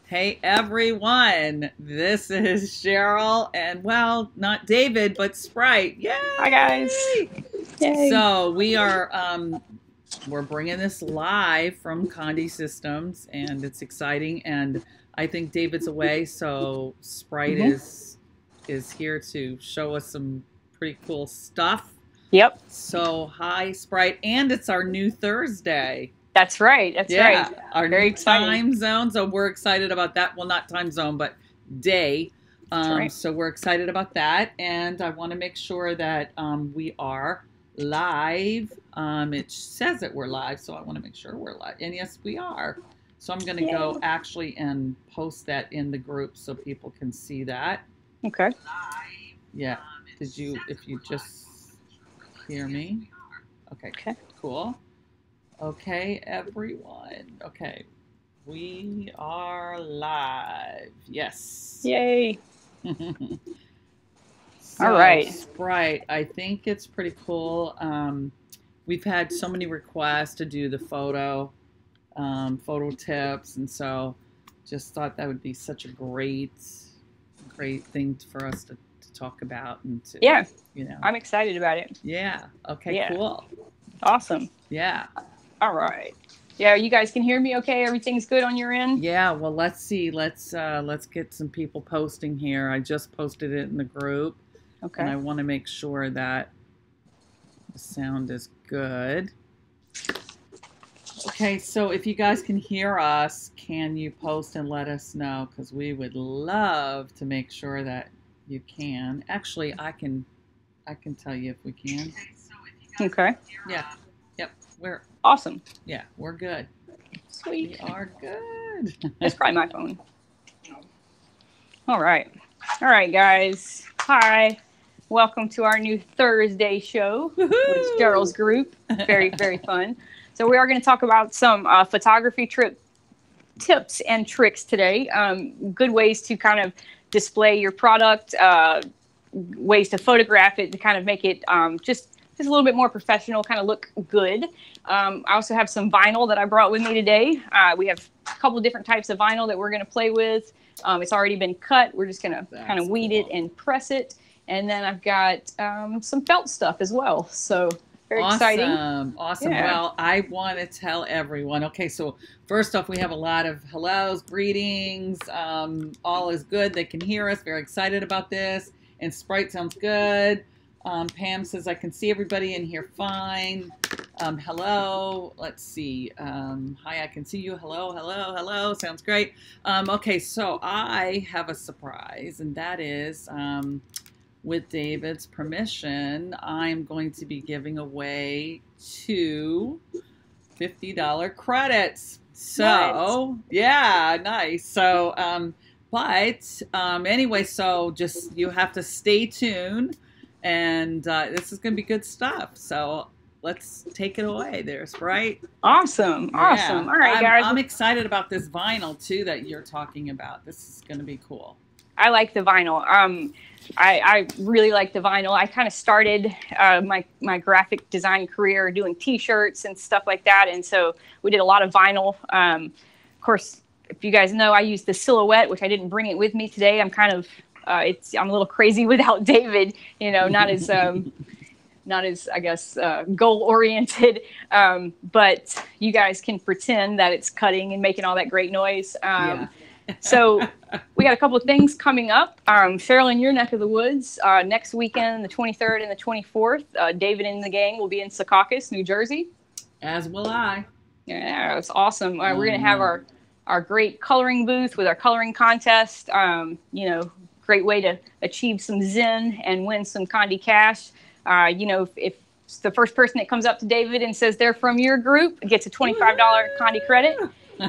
Hey everyone, this is Cheryl and well, not David, but Sprite. Hi guys. Yay! Yay. So we're bringing this live from Condi Systems and it's exciting and I think David's away, so Sprite Mhm. is here to show us some pretty cool stuff. Yep. So hi Sprite, and it's our new Thursday. That's right. That's Yeah, right. our Very new exciting. time zone. So we're excited about that. Well, not time zone, but day. That's right. So we're excited about that. And I want to make sure that we are live. It says that we're live, so I want to make sure we're live. And yes, we are. So I'm going to go actually and post that in the group so people can see that. Okay. Yeah. If you just hear me? Okay. Okay. Cool. Okay, everyone. Okay, we are live. Yes. Yay. So, All right. Sprite, I think it's pretty cool. We've had so many requests to do the photo tips, and so just thought that would be such a great thing for us to talk about and to, Yeah. you know. I'm excited about it. Yeah. Okay. Yeah. Cool. Awesome. Yeah. All right. Yeah, you guys can hear me okay? Everything's good on your end? Yeah, well, let's see. Let's get some people posting here. I just posted it in the group. Okay. And I want to make sure that the sound is good. Okay, so if you guys can hear us, can you post and let us know? Because we would love to make sure that you can. Actually, I can tell you if we can. Okay. Yeah. Yep. We're awesome. Yeah, we're good. Sweet. We are good. That's probably my phone. All right. All right, guys. Hi. Welcome to our new Thursday show with Cheryl's group. Very, very fun. So we are going to talk about some photography tips and tricks today. Good ways to kind of display your product, ways to photograph it to kind of make it just a little bit more professional, kind of look good. I also have some vinyl that I brought with me today. We have a couple of different types of vinyl that we're going to play with. It's already been cut. We're just going to kind of weed it and press it. And then I've got some felt stuff as well. So very exciting. Awesome. Yeah. Well, I want to tell everyone. Okay, so first off, we have a lot of hellos, greetings. All is good. They can hear us. Very excited about this. And Sprite sounds good. Pam says, I can see everybody in here fine. Hello. Let's see. Hi, I can see you. Hello, hello, hello. Sounds great. Okay, so I have a surprise, and that is, with David's permission, I'm going to be giving away 2 $50 credits. So, nice. Yeah, nice. So, anyway, so just you have to stay tuned. And this is going to be good stuff. So let's take it away there, Sprite. Awesome. Awesome. Yeah. All right, guys. I'm excited about this vinyl, too, that you're talking about. This is going to be cool. I like the vinyl. I really like the vinyl. I kind of started my graphic design career doing T-shirts and stuff like that. And so we did a lot of vinyl. Of course, if you guys know, I used the Silhouette, which I didn't bring it with me today. I'm kind of I'm a little crazy without David, you know, not as I guess goal oriented, but you guys can pretend that it's cutting and making all that great noise. So we got a couple of things coming up. Cheryl, in your neck of the woods, next weekend, the 23rd and the 24th, David and the gang will be in Secaucus, New Jersey. As will I. Yeah, it's awesome. We're going to have our great coloring booth with our coloring contest. You know, great way to achieve some Zen and win some Condi cash. You know, if the first person that comes up to David and says they're from your group gets a $25 Condi credit.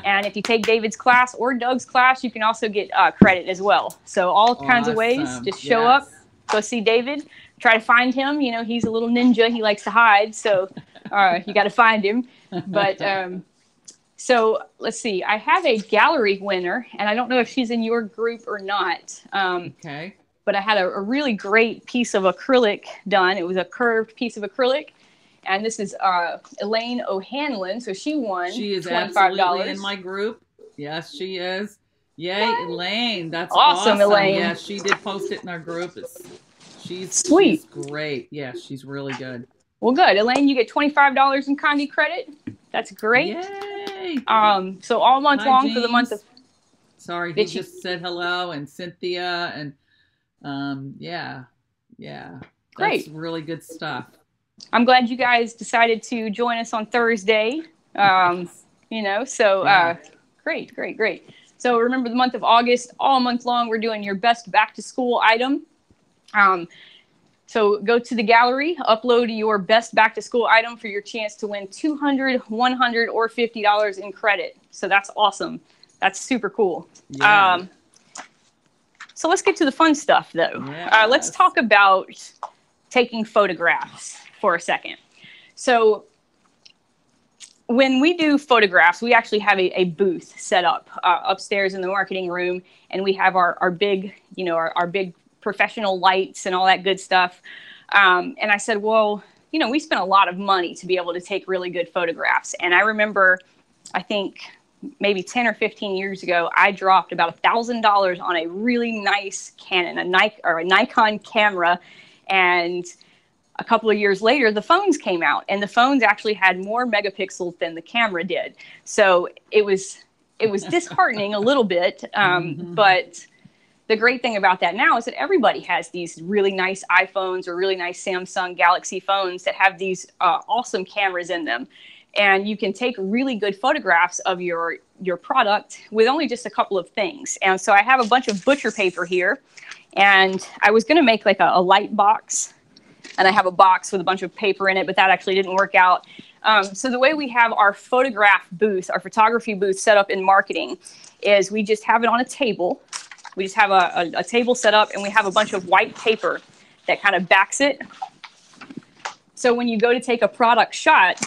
And if you take David's class or Doug's class, you can also get credit as well. So all kinds of ways. Just show up, go see David, try to find him. You know, he's a little ninja. He likes to hide. So you got to find him. But so let's see. I have a gallery winner, and I don't know if she's in your group or not. Okay. But I had a really great piece of acrylic done. It was a curved piece of acrylic. And this is Elaine O'Hanlon. So she won $25. She is absolutely in my group. Yes, she is. Yay, Elaine. That's Awesome, Elaine. Yeah, she did post it in our group. She's Sweet. She's great. Yeah, she's really good. Well, good. Elaine, you get $25 in Condi credit. That's great. Yay. So all month long James. for the month of... Sorry, he just said hello, and Cynthia, and yeah. Great. That's really good stuff. I'm glad you guys decided to join us on Thursday. Yes. You know, so great. So remember, the month of August, all month long, we're doing your best back to school item. So go to the gallery, upload your best back to school item for your chance to win $200, $100, or $50 in credit. So that's awesome. That's super cool. Yeah. So let's get to the fun stuff, though. Yes. Let's talk about taking photographs for a second. So when we do photographs, we actually have a booth set up upstairs in the marketing room, and we have our big, our big professional lights and all that good stuff. And I said, well, we spent a lot of money to be able to take really good photographs. And I remember, I think maybe 10 or 15 years ago, I dropped about $1,000 on a really nice Canon, a Nikon camera. And a couple of years later, the phones came out, and the phones actually had more megapixels than the camera did. So it was disheartening a little bit. But the great thing about that now is that everybody has these really nice iPhones or really nice Samsung Galaxy phones that have these awesome cameras in them. And you can take really good photographs of your product with only just a couple of things. And so I have a bunch of butcher paper here, and I was going to make like a light box, and I have a box with a bunch of paper in it, but that actually didn't work out. So the way we have our photograph booth, our photography booth set up in marketing is we just have it on a table. We just have a table set up, and we have a bunch of white paper that kind of backs it. So when you go to take a product shot,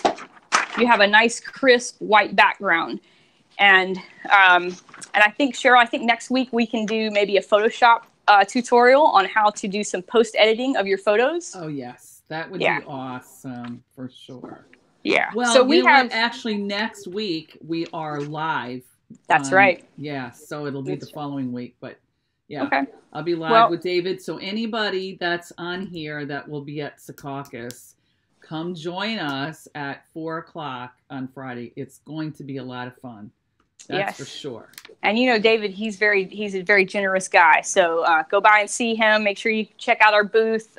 you have a nice crisp white background. And I think, Cheryl, next week we can do maybe a Photoshop tutorial on how to do some post-editing of your photos. Oh, yes. That would be awesome for sure. Yeah. Well, so we have actually next week we are live. That's right. Yeah. So it'll be the following week, but yeah. Okay. I'll be live with David. So anybody that's on here that will be at Secaucus, come join us at 4:00 on Friday. It's going to be a lot of fun. That's for sure. And David, he's a very generous guy. So go by and see him. Make sure you check out our booth.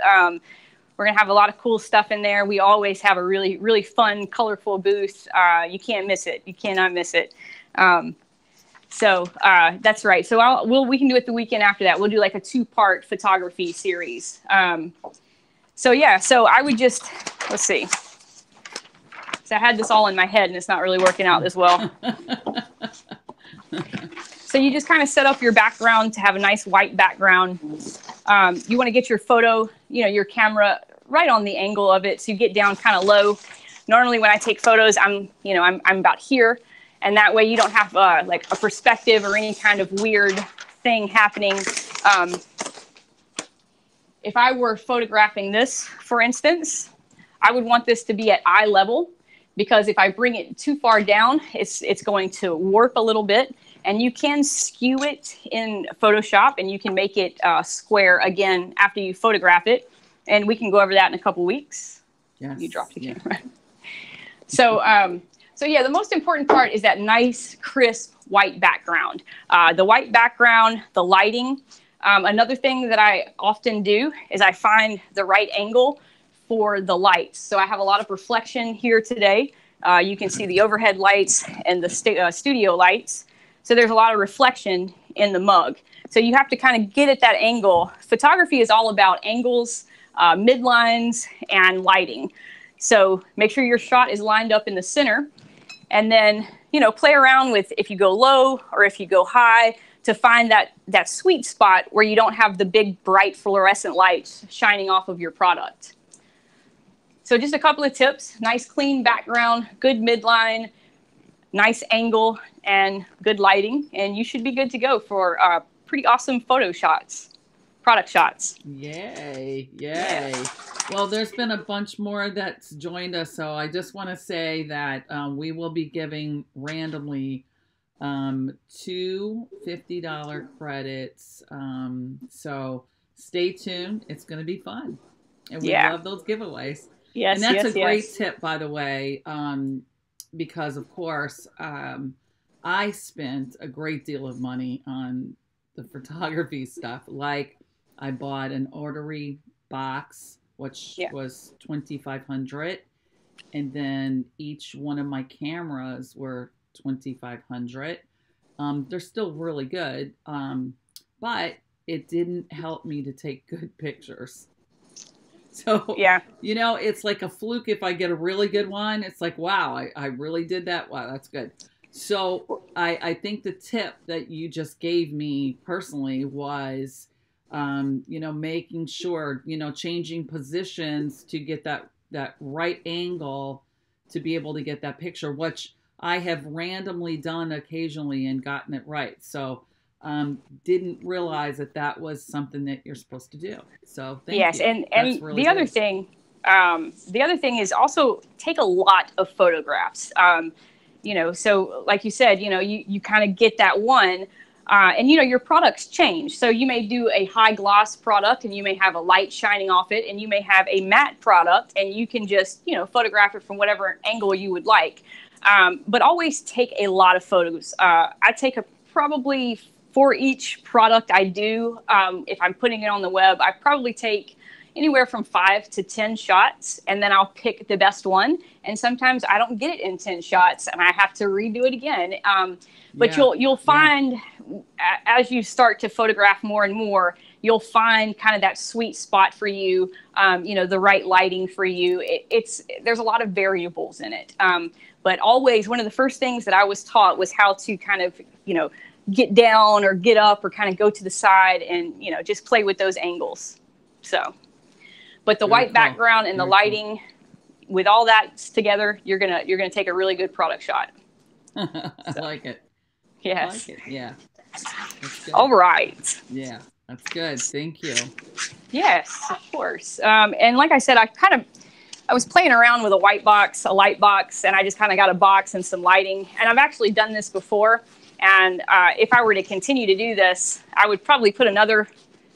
We're going to have a lot of cool stuff in there. We always have a really, really fun, colorful booth. You can't miss it. You cannot miss it. So that's right. So we can do it the weekend after that. We'll do like a 2-part photography series. So I would just, let's see. So I had this all in my head, and it's not really working out as well. So you just kind of set up your background to have a nice white background. You want to get your photo, your camera right on the angle of it, so you get down kind of low. Normally when I take photos, I'm about here, and that way you don't have like a perspective or any kind of weird thing happening. If I were photographing this, for instance, I would want this to be at eye level, because if I bring it too far down, it's going to warp a little bit. And you can skew it in Photoshop, and you can make it square again after you photograph it. And we can go over that in a couple weeks. Yes. You dropped the camera. So the most important part is that nice, crisp white background. The white background, the lighting. Another thing that I often do is I find the right angle for the lights. So I have a lot of reflection here today. You can see the overhead lights and the studio lights. So there's a lot of reflection in the mug. So you have to kind of get at that angle. Photography is all about angles, midlines, and lighting. So make sure your shot is lined up in the center. And then, play around with if you go low or if you go high to find that sweet spot where you don't have the big, bright fluorescent lights shining off of your product. So just a couple of tips. Nice, clean background, good midline, nice angle, and good lighting, and you should be good to go for pretty awesome photo shots, product shots. Yay. Well, there's been a bunch more that's joined us, so I just want to say that we will be giving randomly Two $50 credits. So stay tuned. It's going to be fun. And we Yeah. love those giveaways. Yes, And that's yes, a great yes. tip, by the way, because, of course, I spent a great deal of money on the photography stuff. Like I bought an ordery box, which Yeah. was 2,500, and then each one of my cameras were 2,500. They're still really good, but it didn't help me to take good pictures. So, Yeah. it's like a fluke if I get a really good one. It's like, wow, I really did that. Wow, that's good. So I think the tip that you just gave me personally was, making sure, changing positions to get that right angle to be able to get that picture, which I have randomly done occasionally and gotten it right. So didn't realize that was something that you're supposed to do. So thank Yes, you. and That's and really the other good. thing, is also take a lot of photographs. So like you said, you kind of get that one, and your products change. So you may do a high gloss product, and you may have a light shining off it, and you may have a matte product, and you can just photograph it from whatever angle you would like. But always take a lot of photos. I take probably for each product I do, if I'm putting it on the web, I probably take anywhere from 5 to 10 shots, and then I'll pick the best one. And sometimes I don't get it in 10 shots, and I have to redo it again. But Yeah. you'll Yeah. find as you start to photograph more and more, you'll find kind of that sweet spot for you. The right lighting for you. There's a lot of variables in it. But always one of the first things that I was taught was how to kind of get down or get up or kind of go to the side and just play with those angles. So, but the Very white cool. background and the Very cool. lighting, with all that together, you're gonna take a really good product shot. I So, like it. I yes. like it. Yeah. That's good. All right. Yeah. That's good. Thank you. Yes, of course. And like I said, I was playing around with a white box, a light box, and I just kind of got a box and some lighting. And I've actually done this before. And if I were to continue to do this, I would probably put another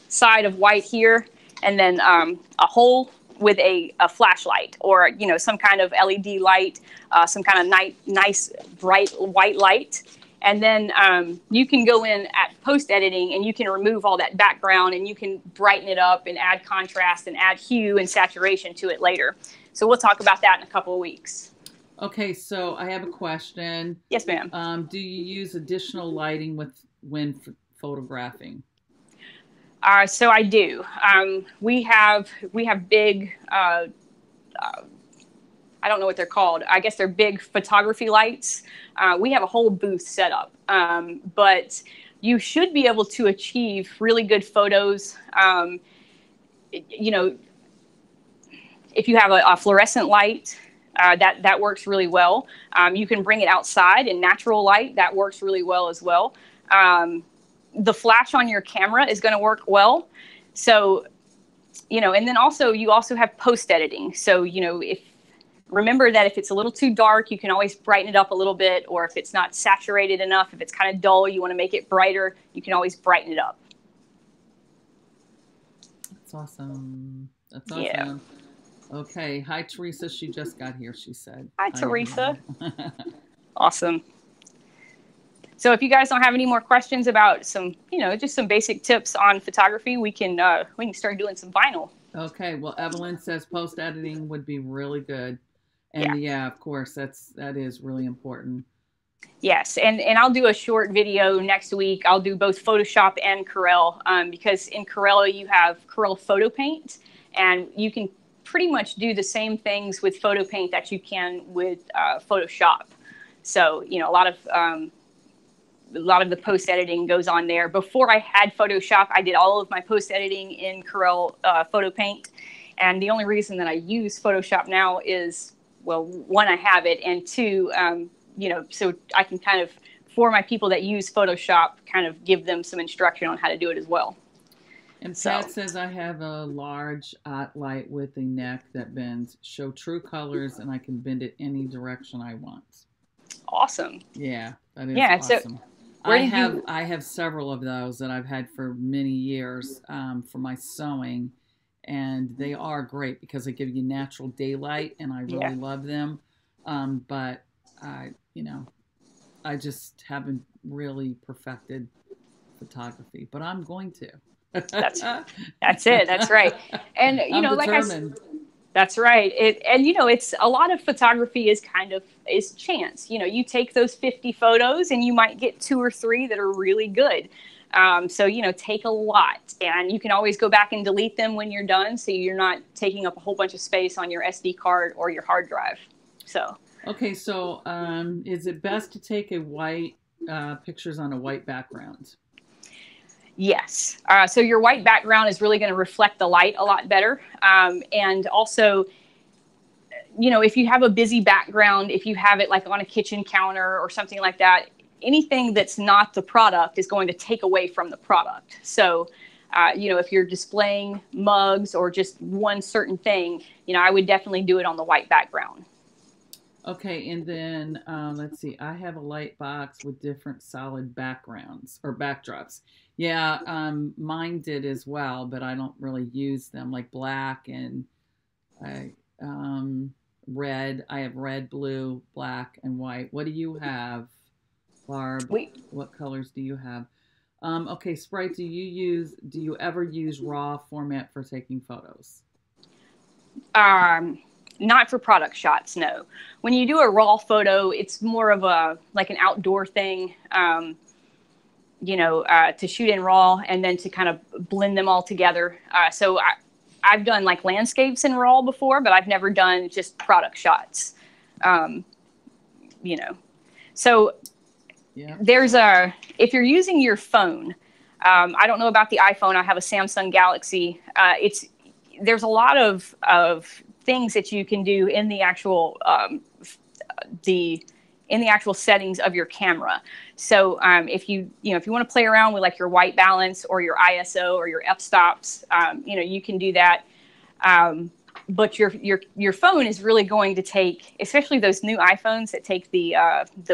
side of white here, and then a hole with a flashlight or some kind of LED light, some kind of nice bright white light. And then you can go in at post editing and you can remove all that background and you can brighten it up and add contrast and add hue and saturation to it later. So we'll talk about that in a couple of weeks. Okay, so I have a question. Yes, ma'am. Do you use additional lighting when photographing? So I do. We have big. I don't know what they're called. I guess they're big photography lights. We have a whole booth set up, but you should be able to achieve really good photos. If you have a fluorescent light, that works really well. You can bring it outside in natural light. That works really well as well. The flash on your camera is going to work well. So, and then you also have post editing. So, remember that if it's a little too dark, you can always brighten it up a little bit, or if it's not saturated enough, if it's kind of dull, you want to make it brighter, you can always brighten it up. That's awesome. That's awesome. Yeah. Okay. Hi, Teresa. She just got here, she said. Hi, Teresa. Awesome. So if you guys don't have any more questions about some, just some basic tips on photography, we can start doing some vinyl. Okay. Well, Evelyn says post editing would be really good. And yeah, of course, that is really important. Yes, and I'll do a short video next week. I'll do both Photoshop and Corel, because in Corel you have Corel Photo Paint, and you can pretty much do the same things with Photo Paint that you can with Photoshop. So a lot of the post editing goes on there. Before I had Photoshop, I did all of my post editing in Corel Photo Paint, and the only reason that I use Photoshop now is, well, one, I have it, and two, so I can kind of, for my people that use Photoshop, kind of give them some instruction on how to do it as well. And Pat says, I have a large light with a neck that bends. Show true colors, and I can bend it any direction I want. Awesome. Yeah, That is Yeah. So awesome. where did you? I have several of those that I've had for many years for my sewing, and they are great because they give you natural daylight, and I Yeah. really love them. But I, you know, I just haven't really perfected photography, but I'm going That's to. that's it. That's right. And I'm like determined. that's right. It's a lot of photography is kind of is chance. You take those 50 photos and you might get 2 or 3 that are really good. So take a lot, and you can always go back and delete them when you're done, so you're not taking up a whole bunch of space on your SD card or your hard drive. So Okay, so is it best to take a white pictures on a white background? yes. So your white background is really going to reflect the light a lot better, and also if you have a busy background, if you have it like on a kitchen counter or something like that, anything that's not the product is going to take away from the product. So, if you're displaying mugs or just one certain thing, I would definitely do it on the white background. Okay, and then let's see. I have a light box with different solid backgrounds or backdrops. Yeah, mine did as well, but I don't really use them like black and I, red. I have red, blue, black, and white. What do you have, Barb? We What colors do you have? Okay, Sprite, do you ever use raw format for taking photos? um, Not for product shots, no. When you do a raw photo, it's more of a like an outdoor thing. To shoot in raw and then to kind of blend them all together. I've done like landscapes in raw before, but I've never done just product shots. Um, you know, so Yeah. if you're using your phone, I don't know about the iPhone. I have a Samsung Galaxy. There's a lot of things that you can do in the actual the in the actual settings of your camera. So if you want to play around with like your white balance or your ISO or your f-stops, you can do that. But your phone is really going to take, especially those new iPhones that take the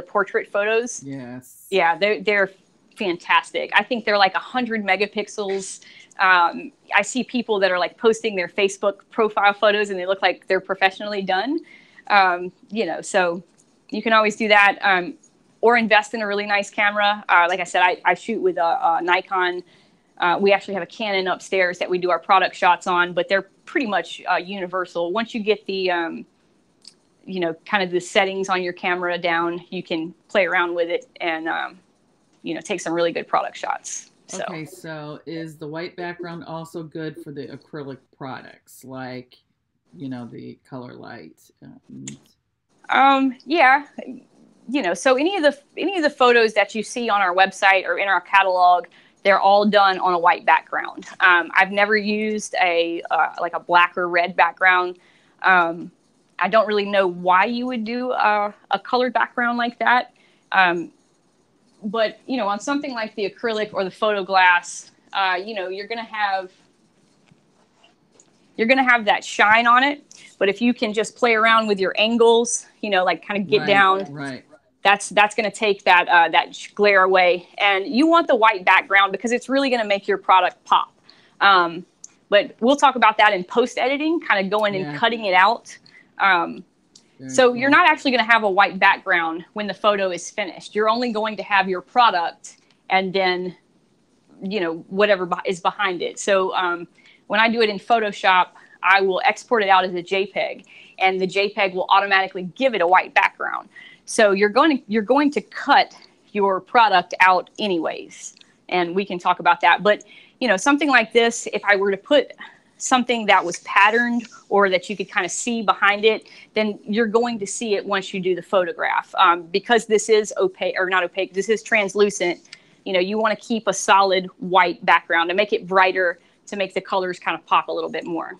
portrait photos. Yes. Yeah, they're fantastic. I think they're like 100 megapixels. I see people that are like posting their Facebook profile photos and they look like they're professionally done. So you can always do that, or invest in a really nice camera. Like I said, I shoot with a Nikon. We actually have a Canon upstairs that we do our product shots on, but they're pretty much universal. Once you get the kind of the settings on your camera down, you can play around with it and take some really good product shots. So. Okay, so is the white background also good for the acrylic products, like, color light? Yeah, so any of the photos that you see on our website or in our catalog, they're all done on a white background. I've never used a black or red background. I don't really know why you would do a colored background like that. But on something like the acrylic or the photo glass, you're gonna have that shine on it. But if you can just play around with your angles, like kind of get down, right. That's going to take that glare away. And you want the white background because it's really going to make your product pop. But we'll talk about that in post editing, kind of going and cutting it out. So cool. You're not actually going to have a white background when the photo is finished. You're only going to have your product and then, whatever is behind it. So when I do it in Photoshop, I will export it out as a JPEG, and the JPEG will automatically give it a white background. So you're going to cut your product out anyways, and we can talk about that. But something like this, if I were to put something that was patterned or that you could kind of see behind it, then you're going to see it once you do the photograph. Because this is opaque, or not opaque, this is translucent. You want to keep a solid white background and make it brighter to make the colors kind of pop a little bit more.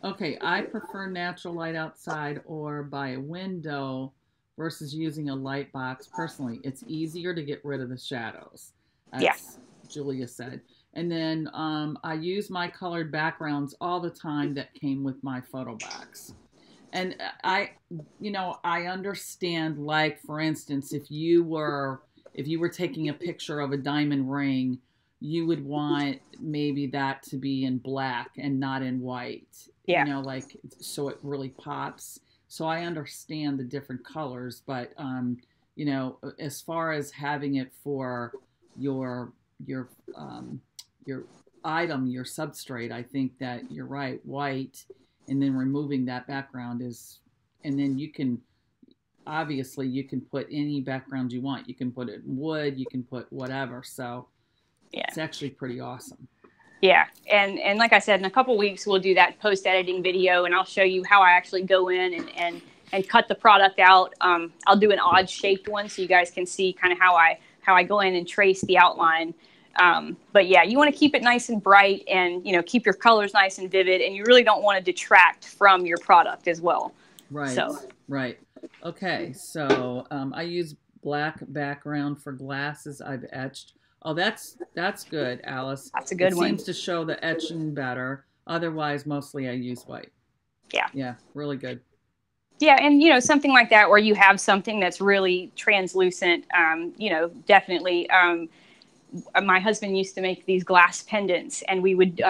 Okay, I prefer natural light outside or by a window versus using a light box. Personally, it's easier to get rid of the shadows. That's Julia said. And then I use my colored backgrounds all the time that came with my photo box. And I understand, like, for instance, if you were taking a picture of a diamond ring, you would want maybe that to be in black and not in white, Yeah. like, so it really pops. So I understand the different colors, but as far as having it for your your um your item, your substrate, I think that you're right, white, and then removing that background is, and then you can, obviously you can put any background you want. You can put it in wood, you can put whatever. So Yeah. it's actually pretty awesome. Yeah. And like I said, in a couple weeks, we'll do that post editing video, and I'll show you how I actually go in and cut the product out. I'll do an odd shaped one so you guys can see kind of how I go in and trace the outline. But yeah, you want to keep it nice and bright, and keep your colors nice and vivid, and you really don't want to detract from your product as well. Right. So. Right. Okay. So I use black background for glasses I've etched. Oh, that's good, Alice. That's a good one. It seems to show the etching better. Otherwise, mostly I use white. Yeah. Yeah, really good. Yeah, and something like that where you have something that's really translucent, definitely. My husband used to make these glass pendants, and we would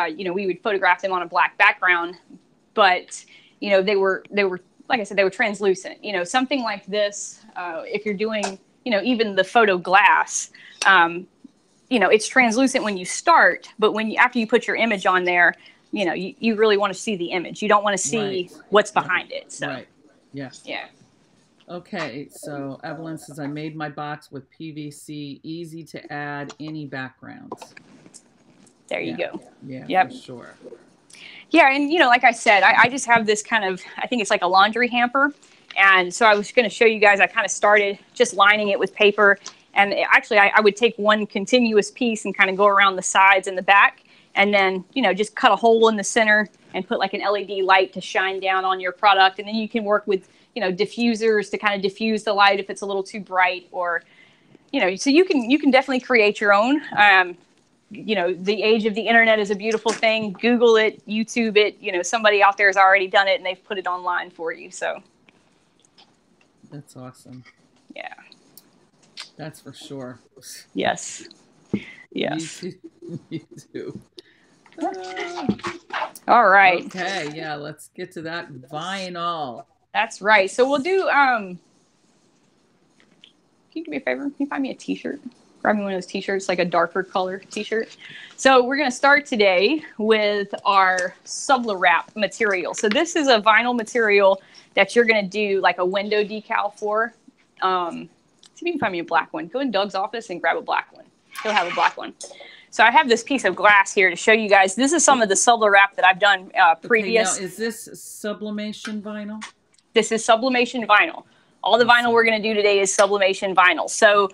photograph them on a black background, but they were like I said, they were translucent. Something like this, if you're doing even the photo glass, it's translucent when you start, but after you put your image on there, you really want to see the image. You don't want to see what's behind it. So. Right. Yes. Yeah. Okay, so Evelyn says, I made my box with PVC, easy to add any backgrounds. There you go. Yeah, yep. For sure. Yeah, and like I said, I just have this kind of, I think it's like a laundry hamper. And so I was going to show you guys, I kind of started just lining it with paper. And actually, I would take one continuous piece and kind of go around the sides and the back. And then, just cut a hole in the center and put like an LED light to shine down on your product. And then you can work with, diffusers to kind of diffuse the light if it's a little too bright, or, so you can definitely create your own. The age of the internet is a beautiful thing. Google it, YouTube it. Somebody out there has already done it and they've put it online for you. So that's awesome. Yeah. That's for sure. Yes. Yes. Me too. All right. Okay, yeah, let's get to that vinyl. That's right. So we'll do, can you do me a favor? Can you find me a t-shirt? Grab me one of those t-shirts, like a darker color t-shirt. So we're going to start today with our Sublwrap material. So this is a vinyl material that you're going to do like a window decal for. See if you can find me a black one. Go in Doug's office and grab a black one. He'll have a black one. So I have this piece of glass here to show you guys. This is some of the Sublwrap that I've done previous. Okay, now, is this sublimation vinyl? This is sublimation vinyl. All the vinyl we're going to do today is sublimation vinyl. So,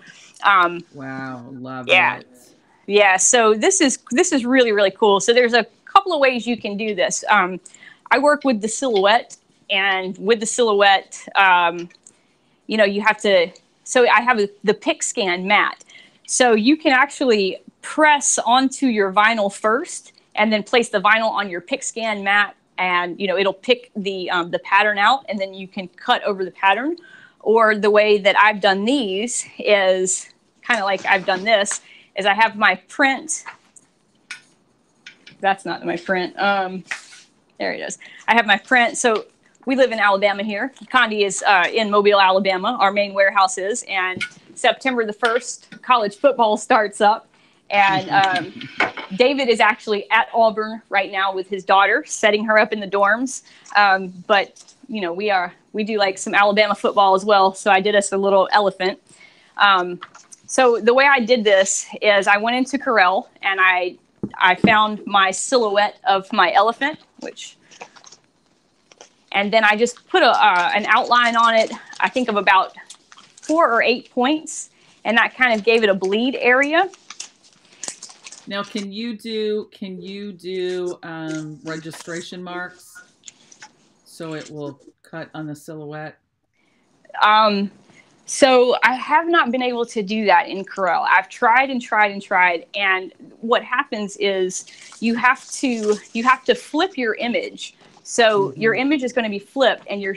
wow, love it. Yeah. So this is really, really cool. So there's a couple of ways you can do this. I work with the silhouette, and with the silhouette, you have to. So I have the pick scan mat. So you can actually press onto your vinyl first, and then place the vinyl on your pick scan mat, and it'll pick the pattern out, and then you can cut over the pattern. Or the way that I've done these is kind of like I've done this, is I have my print. That's not my print. There it is. I have my print. So we live in Alabama here. Condi is in Mobile, Alabama. Our main warehouse is. And September the 1st, college football starts up. And David is actually at Auburn right now with his daughter, setting her up in the dorms. But we do like some Alabama football as well. So I did us a little elephant. So the way I did this is I went into Corel and I found my silhouette of my elephant, and then I just put an outline on it, I think of about 4 or 8 points. And that kind of gave it a bleed area. Now, can you do registration marks so it will cut on the silhouette? So I have not been able to do that in Corel. I've tried and tried and tried, and what happens is you have to flip your image So your image is going to be flipped, and your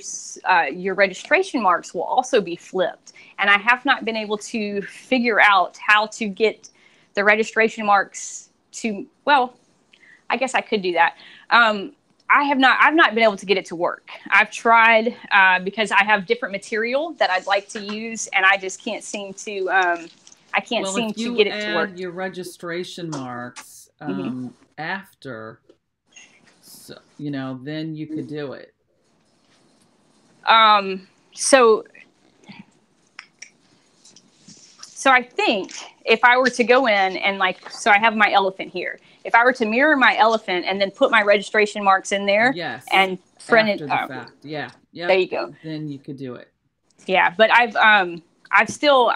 registration marks will also be flipped. And I have not been able to figure out how to get the registration marks to, well, I guess I could do that. I've not been able to get it to work. I've tried because I have different material that I'd like to use, and I just can't seem to, I can't seem to get it to work. If you add your registration marks after, so, you know, then you could do it. So I think if I were to go in and like, so I have my elephant here. If I were to mirror my elephant and then put my registration marks in there, yes, and print after the fact, yeah, there you go. Then you could do it. Yeah, but I've still,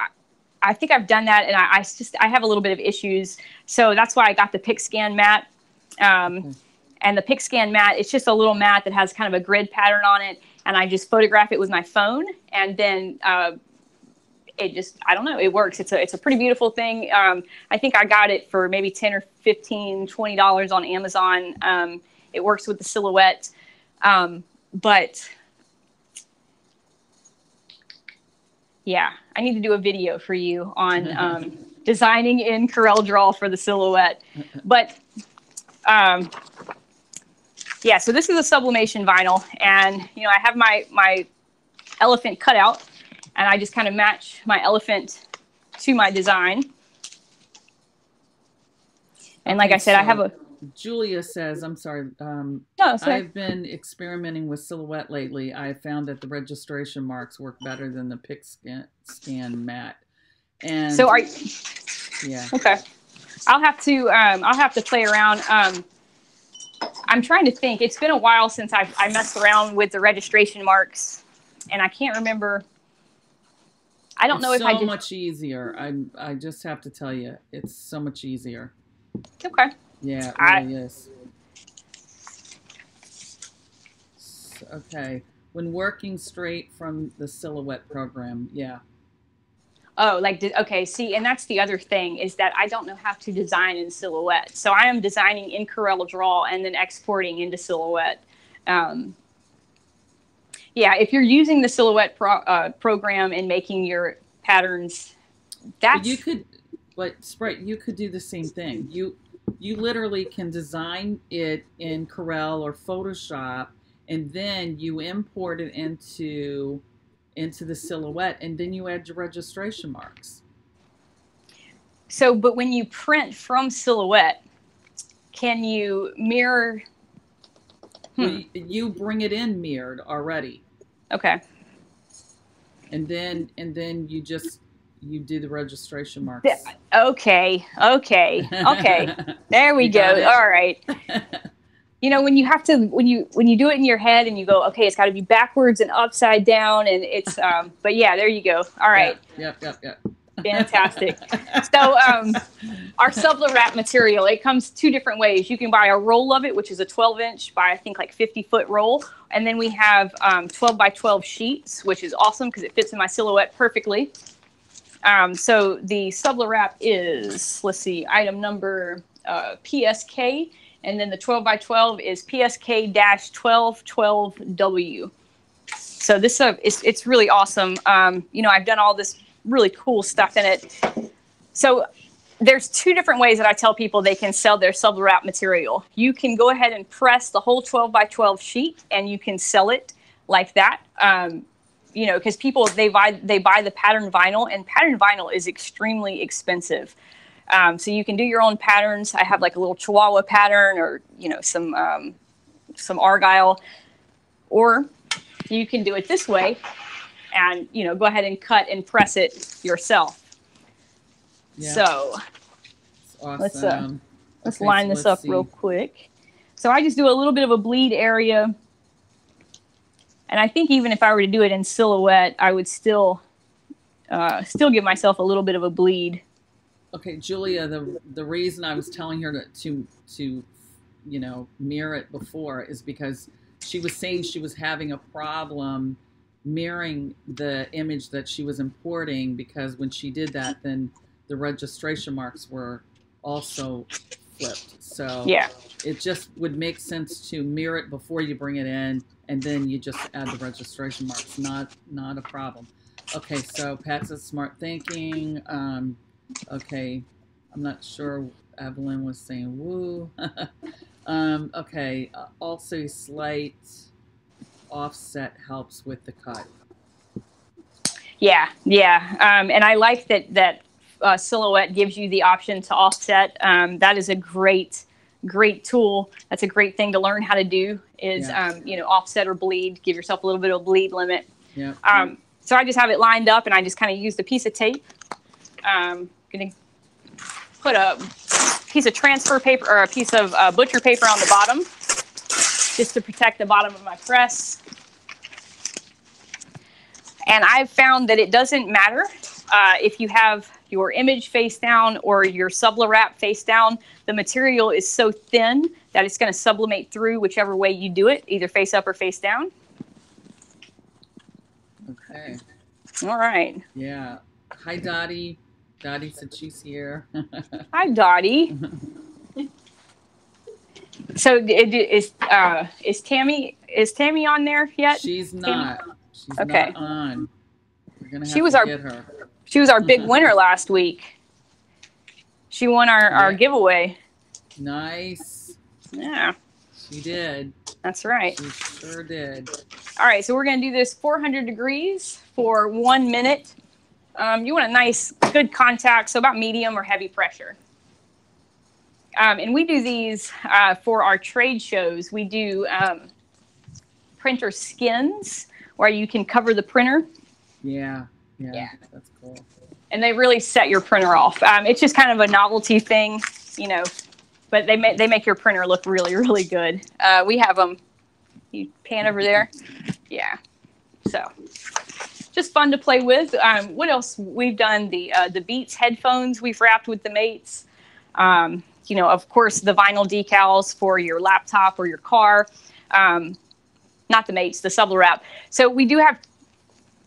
I think I've done that, and I have a little bit of issues. So that's why I got the PicScan mat. And the PicScan mat, it's just a little mat that has kind of a grid pattern on it, and I just photograph it with my phone, and then it just, I don't know, it works. It's a pretty beautiful thing. I think I got it for maybe $10 or $15, $20 on Amazon. It works with the silhouette. But yeah, I need to do a video for you on designing in CorelDRAW for the silhouette. But yeah, so this is a sublimation vinyl, and you know, I have my elephant cut out, and I just kind of match my elephant to my design. And like I said, I have a... Julia says, I'm sorry, I've been experimenting with silhouette lately. I found that the registration marks work better than the PicScan mat. And so are you... Yeah. Okay. I'll have to play around. I'm trying to think. It's been a while since I messed around with the registration marks, and I can't remember. I don't know if I did. It's so much easier. I just have to tell you, it's so much easier. Okay. Yeah, it really is. Okay. When working straight from the silhouette program, yeah. Oh, okay. See, and that's the other thing, is that I don't know how to design in Silhouette. So I am designing in CorelDRAW and then exporting into Silhouette. Yeah, if you're using the Silhouette program and making your patterns, that's... You could, but Sprite, you could do the same thing. You literally can design it in Corel or Photoshop, and then you import it into the silhouette, and then you add your registration marks. So, but when you print from Silhouette, can you mirror? Well, you bring it in mirrored already. Okay. And then you do the registration marks. Okay. There we go. All right. You know, when you have to, when you do it in your head and you go, okay, it's got to be backwards and upside down, and it's, but yeah, there you go. All right. Yep. Fantastic. So our Sublimate material, it comes two different ways. You can buy a roll of it, which is a 12-inch by, I think, like 50-foot roll. And then we have 12 by 12 sheets, which is awesome because it fits in my silhouette perfectly. So the Sublimate is, let's see, item number PSK. And then the 12 by 12 is PSK-1212W. So this it's really awesome. You know, I've done all this really cool stuff in it. So there's two different ways that I tell people they can sell their Sublimate material. You can go ahead and press the whole 12 by 12 sheet, and you can sell it like that. You know, because people, they buy the pattern vinyl, and pattern vinyl is extremely expensive. So you can do your own patterns. I have like a little Chihuahua pattern, or, you know, some Argyle, or you can do it this way and, you know, go ahead and cut and press it yourself. Yeah. So awesome. let's line this up real quick. So I just do a little bit of a bleed area. And I think even if I were to do it in Silhouette, I would still give myself a little bit of a bleed. Okay, Julia, the reason I was telling her to you know, mirror it before is because she was saying she was having a problem mirroring the image that she was importing, because when she did that, then the registration marks were also flipped. So yeah. it just would make sense to mirror it before you bring it in, and then you just add the registration marks. Not a problem. Okay, so Pat says smart thinking. Okay, I'm not sure. Evelyn was saying woo. Okay, also slight offset helps with the cut. Yeah, yeah. And I like that Silhouette gives you the option to offset. That is a great tool. That's a great thing to learn how to do is, offset or bleed. Give yourself a little bit of bleed limit. Yeah. So I just have it lined up, and I just kind of used a piece of tape. Going to put a piece of transfer paper or a piece of butcher paper on the bottom just to protect the bottom of my press. And I've found that it doesn't matter if you have your image face down or your Sublimate face down. The material is so thin that it's going to sublimate through whichever way you do it, either face up or face down. Okay. All right. Yeah. Hi, Dottie. Dottie said she's here. Hi, Dottie. So is Tammy on there yet? She's not. She's okay. not on. We're gonna have to get her. She was our big winner last week. She won our giveaway. Nice. Yeah. She did. That's right. She sure did. All right, so we're going to do this 400 degrees for 1 minute. You want a nice, good contact, so about medium or heavy pressure. And we do these for our trade shows. We do printer skins where you can cover the printer. Yeah, that's cool. And they really set your printer off. It's just kind of a novelty thing, but they make your printer look really, really good. We have them. You pan over there. Yeah. So just fun to play with. What else? We've done the Beats headphones we've wrapped with the mates. Of course, the vinyl decals for your laptop or your car. Not the mates, the Sublimate. So we do have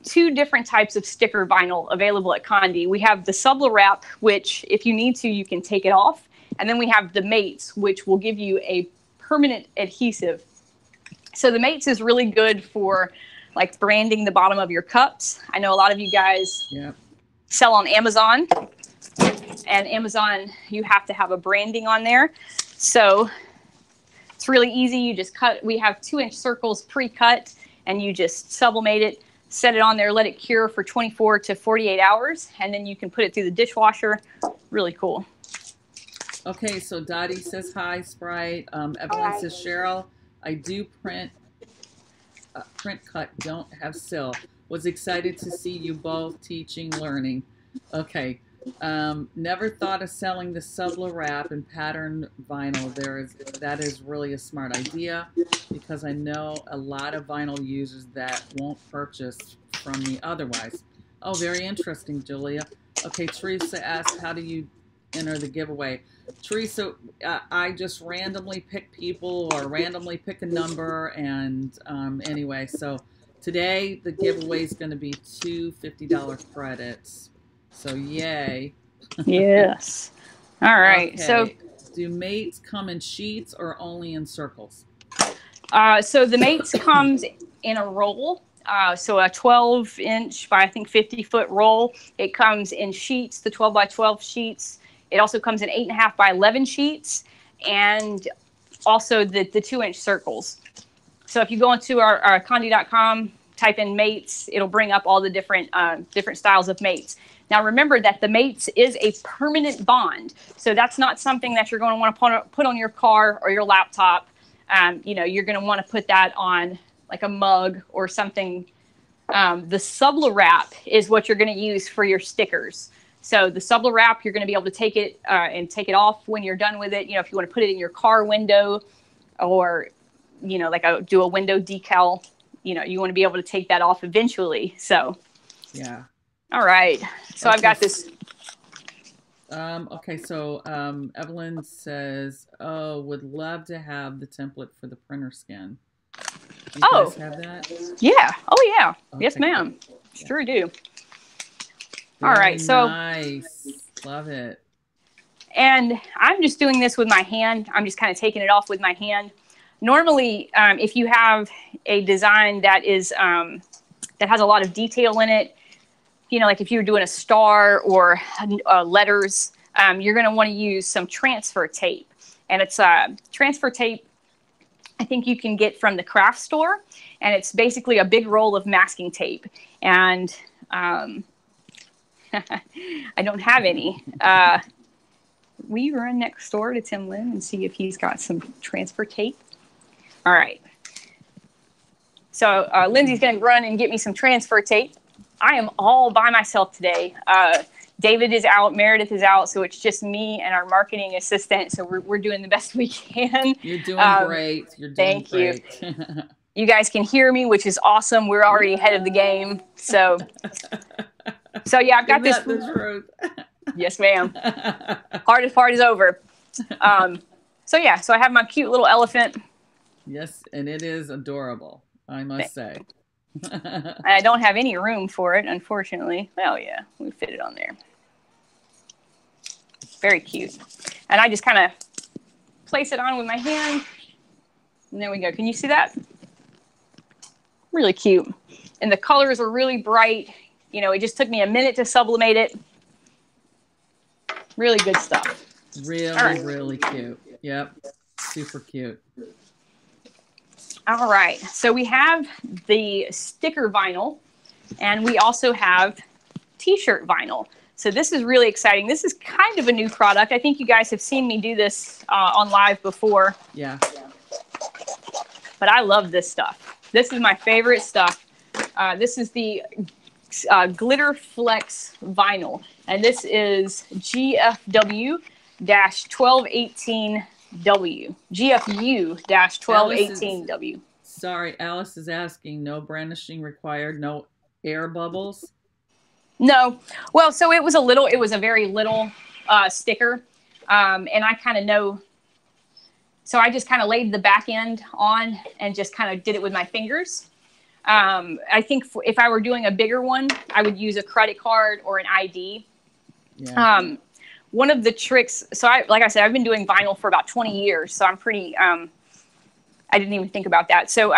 2 different types of sticker vinyl available at Condi. We have the Sublimate, which if you need to, you can take it off. And then we have the mates, which will give you a permanent adhesive. So the mates is really good for like branding the bottom of your cups. I know a lot of you guys sell on Amazon. And Amazon, you have to have a branding on there. So it's really easy. You just cut. We have 2-inch circles pre-cut, and you just sublimate it, set it on there, let it cure for 24 to 48 hours, and then you can put it through the dishwasher. Really cool. Okay, so Dottie says hi, Sprite. Evelyn says, Cheryl, I do print cut, don't have sill. Was excited to see you both teaching, learning. Okay. Never thought of selling the Sublimate and pattern vinyl. That is really a smart idea because I know a lot of vinyl users that won't purchase from me otherwise. Oh, very interesting, Julia. Okay, Teresa asked, how do you enter the giveaway? Teresa, I just randomly pick people or randomly pick a number, and anyway, so today the giveaway is going to be 2 $50 credits. So yay. Yes. All right. Okay. So do mates come in sheets or only in circles? So the mates comes in a roll. So a 12-inch by I think 50-foot roll. It comes in sheets, the 12 by 12 sheets. It also comes in 8.5 by 11 sheets, and also the 2-inch circles. So if you go into our Condi.com, type in mates, it'll bring up all the different styles of mates. Now remember that the mates is a permanent bond, so that's not something that you're going to want to put on your car or your laptop. You're going to want to put that on like a mug or something. The Sublimate is what you're going to use for your stickers. So the Sublimate, you're going to be able to take it and take it off when you're done with it. If you want to put it in your car window, or do a window decal. You want to be able to take that off eventually. So yeah. All right. So okay. I've got this. Okay. So Evelyn says, "Oh, would love to have the template for the printer skin." You guys have that? Yeah. Oh, yeah. Okay, yes, ma'am. cool. Sure do. Very all right. So nice. Love it. And I'm just doing this with my hand. I'm just kind of taking it off with my hand. Normally, if you have a design that is that has a lot of detail in it, you know, like if you're doing a star or letters, you're going to want to use some transfer tape. And it's transfer tape I think you can get from the craft store. And it's basically a big roll of masking tape. And I don't have any. We run next door to Tim Lynn and see if he's got some transfer tape. All right. So Lindsay's going to run and get me some transfer tape. I am all by myself today. David is out, Meredith is out, so it's just me and our marketing assistant. So we're doing the best we can. You're doing great. You're doing great. Thank you. You guys can hear me, which is awesome. We're already ahead of the game. So yeah, I've got this. Isn't that the truth? Yes, ma'am. Hardest part is over. So yeah, so I have my cute little elephant. Yes, and it is adorable, I must say. I don't have any room for it, unfortunately. Well, yeah, we fit it on there. Very cute. And I just kind of place it on with my hand. And there we go. Can you see that? Really cute. And the colors are really bright. You know, it just took me a minute to sublimate it. Really good stuff. Really, really cute. Yep. Super cute. All right. So we have the sticker vinyl, and we also have t-shirt vinyl. So this is really exciting. This is kind of a new product. I think you guys have seen me do this on live before. Yeah. But I love this stuff. This is my favorite stuff. This is the Glitter Flex vinyl, and this is GFW-1218W. GFU-1218W. Sorry, Alice is asking, no brandishing required, no air bubbles? No. Well, so it was a very little sticker. And I kind of know, so I just kind of laid the back end on and just kind of did it with my fingers. I think if I were doing a bigger one, I would use a credit card or an ID. Yeah. One of the tricks, so like I said, I've been doing vinyl for about 20 years, so I'm pretty, I didn't even think about that. So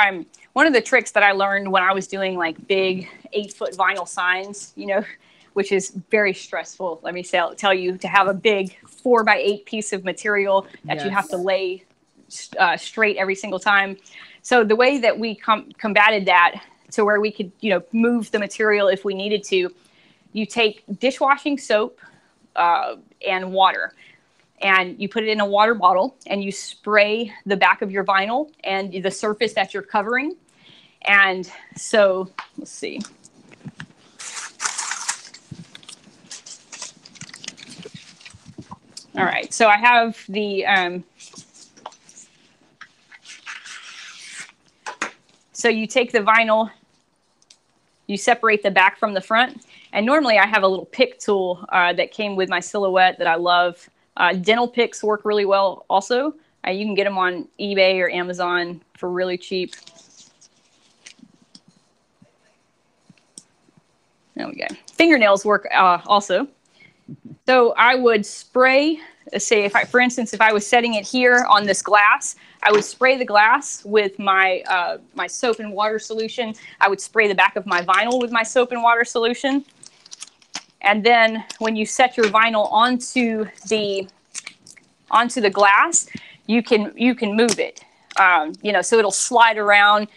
one of the tricks that I learned when I was doing like big 8-foot vinyl signs, you know, which is very stressful, let me tell you, to have a big 4x8 piece of material that you have to lay straight every single time. So the way that we combated that to where we could, you know, move the material if we needed to, you take dishwashing soap, and water, and you put it in a water bottle and you spray the back of your vinyl and the surface that you're covering. And so let's see. All right. So I have the, so you take the vinyl, you separate the back from the front. And normally I have a little pick tool that came with my silhouette that I love. Dental picks work really well also. You can get them on eBay or Amazon for really cheap. There we go. Fingernails work also. So I would spray, say for instance, if I was setting it here on this glass, I would spray the glass with my, my soap and water solution. I would spray the back of my vinyl with my soap and water solution. And then when you set your vinyl onto the glass, you can move it, you know, so it'll slide around.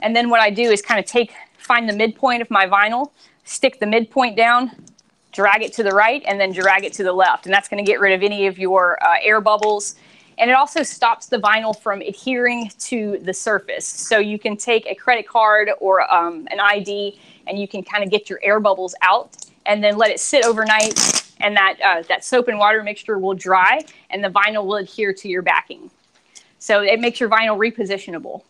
And then what I do is kind of find the midpoint of my vinyl, stick the midpoint down, drag it to the right, and then drag it to the left. And that's going to get rid of any of your air bubbles. And it also stops the vinyl from adhering to the surface. So you can take a credit card or an ID, and you can kind of get your air bubbles out, and then let it sit overnight, and that soap and water mixture will dry, and the vinyl will adhere to your backing. So it makes your vinyl repositionable.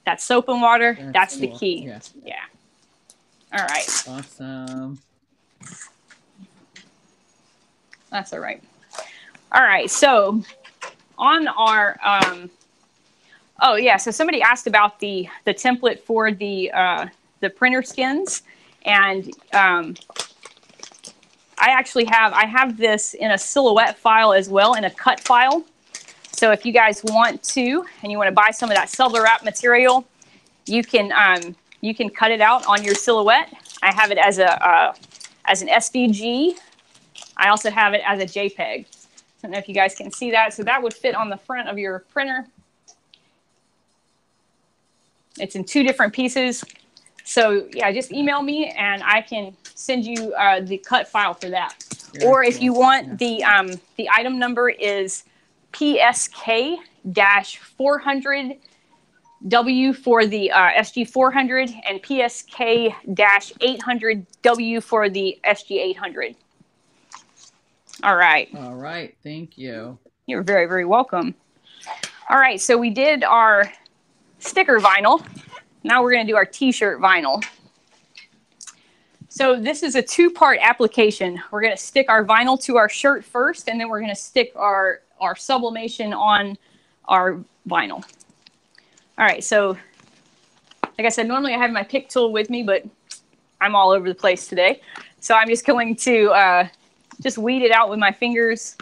That soap and water, that's cool. The key. Yeah. All right. Awesome. That's all right. All right. So on our, oh yeah. So somebody asked about the template for the printer skins. And I actually have this in a silhouette file as well, in a cut file. So if you guys want to, and you want to buy some of that Subla wrap material, you can cut it out on your silhouette. I have it as an SVG. I also have it as a JPEG. I don't know if you guys can see that. So that would fit on the front of your printer. It's in 2 different pieces. So yeah, just email me and I can send you the cut file for that. Very or if you want, the item number is PSK-400W for the SG400 and PSK-800W for the SG800. All right. All right. Thank you. You're very, very welcome. All right. So we did our sticker vinyl. Now we're going to do our t-shirt vinyl. So this is a 2-part application. We're going to stick our vinyl to our shirt first, and then we're going to stick our sublimation on our vinyl. All right, so like I said, normally I have my pick tool with me, but I'm all over the place today. So I'm just going to just weed it out with my fingers.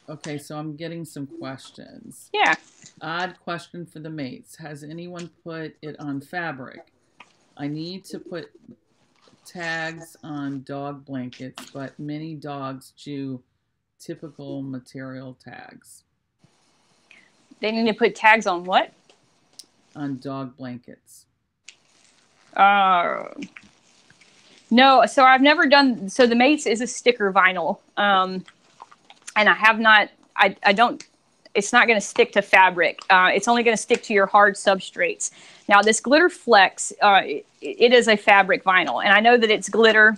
Okay, so I'm getting some questions. Yeah. Odd question for the mates. Has anyone put it on fabric? I need to put tags on dog blankets, but many dogs chew typical material tags. They need to put tags on what? On dog blankets. No, so I've never done, so the Mates is a sticker vinyl. And I have not, I don't, it's not going to stick to fabric. It's only going to stick to your hard substrates. Now this Glitter Flex, it is a fabric vinyl, and I know that it's glitter.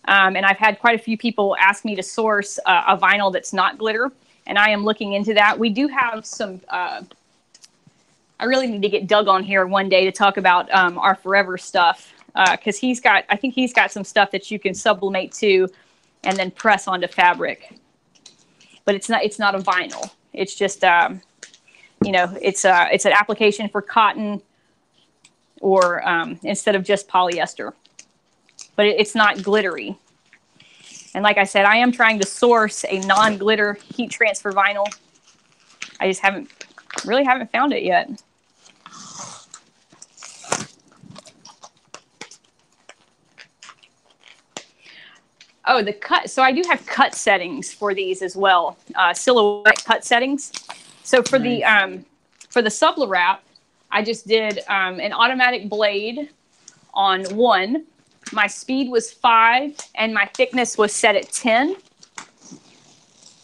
And I've had quite a few people ask me to source a vinyl that's not glitter, and I am looking into that. We do have some, I really need to get Doug on here one day to talk about our Forever stuff, because I think he's got some stuff that you can sublimate to and then press onto fabric. But it's not a vinyl. It's just, you know, it's an application for cotton or instead of just polyester. But it's not glittery. And like I said, I am trying to source a non-glitter heat transfer vinyl. I just really haven't found it yet. Oh, the cut. So I do have cut settings for these as well. Silhouette cut settings. So for the Subla wrap, I just did an automatic blade on 1. My speed was 5, and my thickness was set at 10.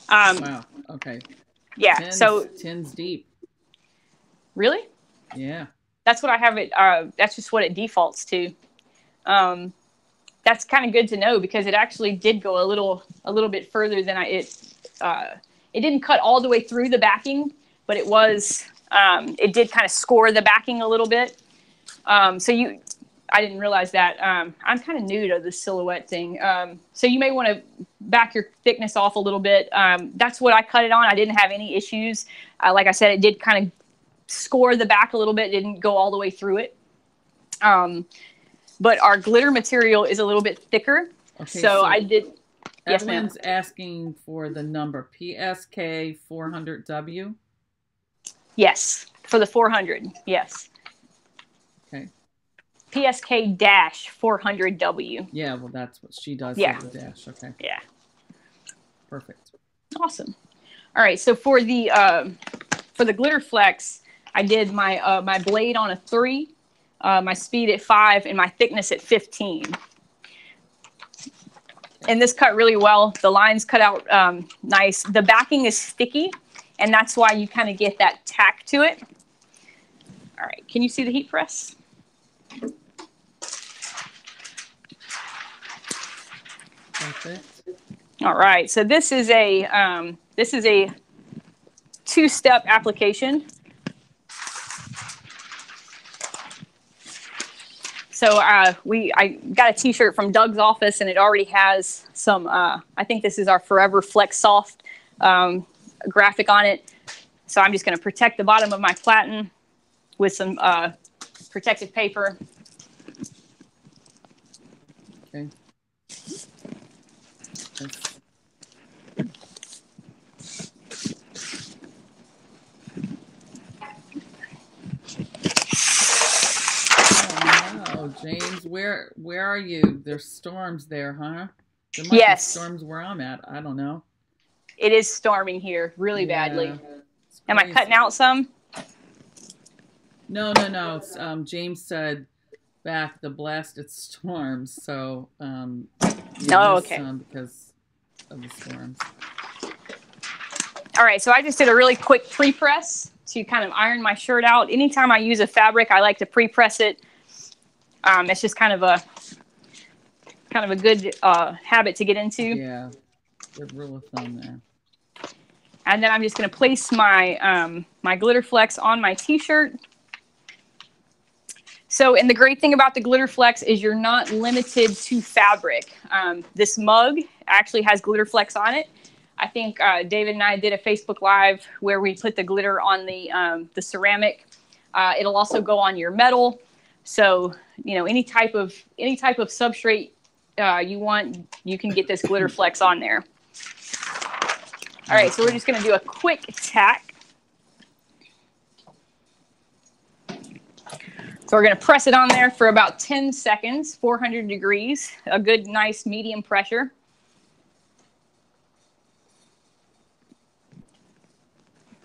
Wow. Okay. Yeah. 10's deep. Really? Yeah. That's what I have it. That's just what it defaults to. That's kind of good to know, because it actually did go a little bit further than it didn't cut all the way through the backing, but it did kind of score the backing a little bit. I didn't realize that. I'm kind of new to the silhouette thing. So you may want to back your thickness off a little bit. That's what I cut it on. I didn't have any issues. Like I said, it did kind of score the back a little bit. It didn't go all the way through it. But our glitter material is a little bit thicker. Okay, so I did. Yes, ma'am. Everyone's asking for the number PSK 400W. Yes, for the 400. Yes. Okay. PSK-400W. Yeah, well, that's what she does. Yeah. The dash. Okay. Yeah. Perfect. Awesome. All right. So for the Glitter Flex, I did my blade on a 3. My speed at 5, and my thickness at 15. And this cut really well. The lines cut out nice. The backing is sticky, and that's why you kind of get that tack to it. All right, can you see the heat press? Perfect. All right, so this is a 2-step application. So I got a t-shirt from Doug's office, and it already has some, I think this is our Forever Flex Soft graphic on it. So I'm just going to protect the bottom of my platen with some protective paper. Okay. Oh, James, where are you? There's storms there, huh? There might be storms where I'm at. I don't know. It is storming here really badly. Am I cutting out some? No. It's, James said back the blasted storms. So okay. some because of the storms. All right, so I just did a really quick pre-press to kind of iron my shirt out. Anytime I use a fabric, I like to pre-press it. It's just kind of a good habit to get into. Yeah, good rule of thumb there. And then I'm just going to place my my glitter flex on my t-shirt. So, and the great thing about the glitter flex is you're not limited to fabric. This mug actually has glitter flex on it. I think David and I did a Facebook Live where we put the glitter on the ceramic. It'll also go on your metal. So, you know, any type of substrate you want, you can get this glitter flex on there. All right, so we're just going to do a quick tack. So we're going to press it on there for about 10 seconds, 400 degrees, a good, nice medium pressure.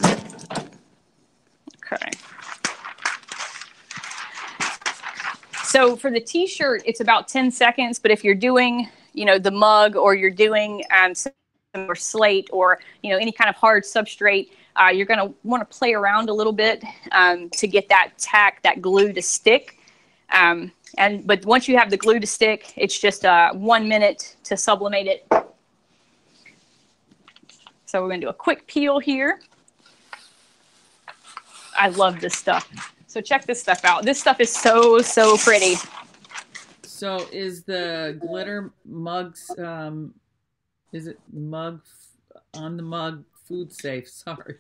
Okay. So for the t-shirt, it's about 10 seconds, but if you're doing, you know, the mug or you're doing or slate or, you know, any kind of hard substrate, you're going to want to play around a little bit to get that tack, that glue to stick. But once you have the glue to stick, it's just 1 minute to sublimate it. So we're going to do a quick peel here. I love this stuff. So check this stuff out. This stuff is so, so pretty. So is the glitter mugs, is it mug on the mug food safe? Sorry.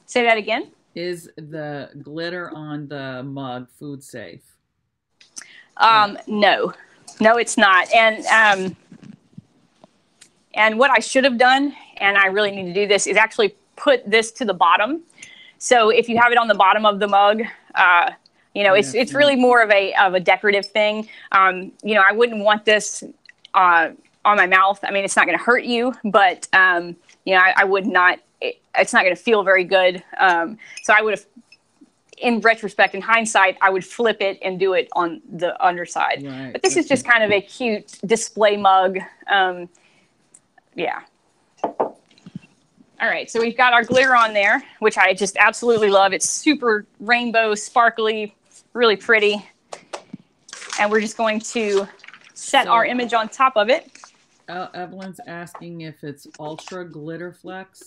Say that again. Is the glitter on the mug food safe? No, it's not. And what I should have done, and I really need to do this, is actually put this to the bottom. So if you have it on the bottom of the mug, you know, it's really more of a decorative thing. You know, I wouldn't want this on my mouth. I mean, it's not going to hurt you, but you know, I would not. It's not going to feel very good. So I would have, in retrospect, in hindsight, I would flip it and do it on the underside. Right. But this is just kind of a cute display mug. Yeah. All right, so we've got our glitter on there, which I just absolutely love. It's super rainbow, sparkly, really pretty. And we're just going to set our image on top of it. Evelyn's asking if it's Ultra Glitter Flex.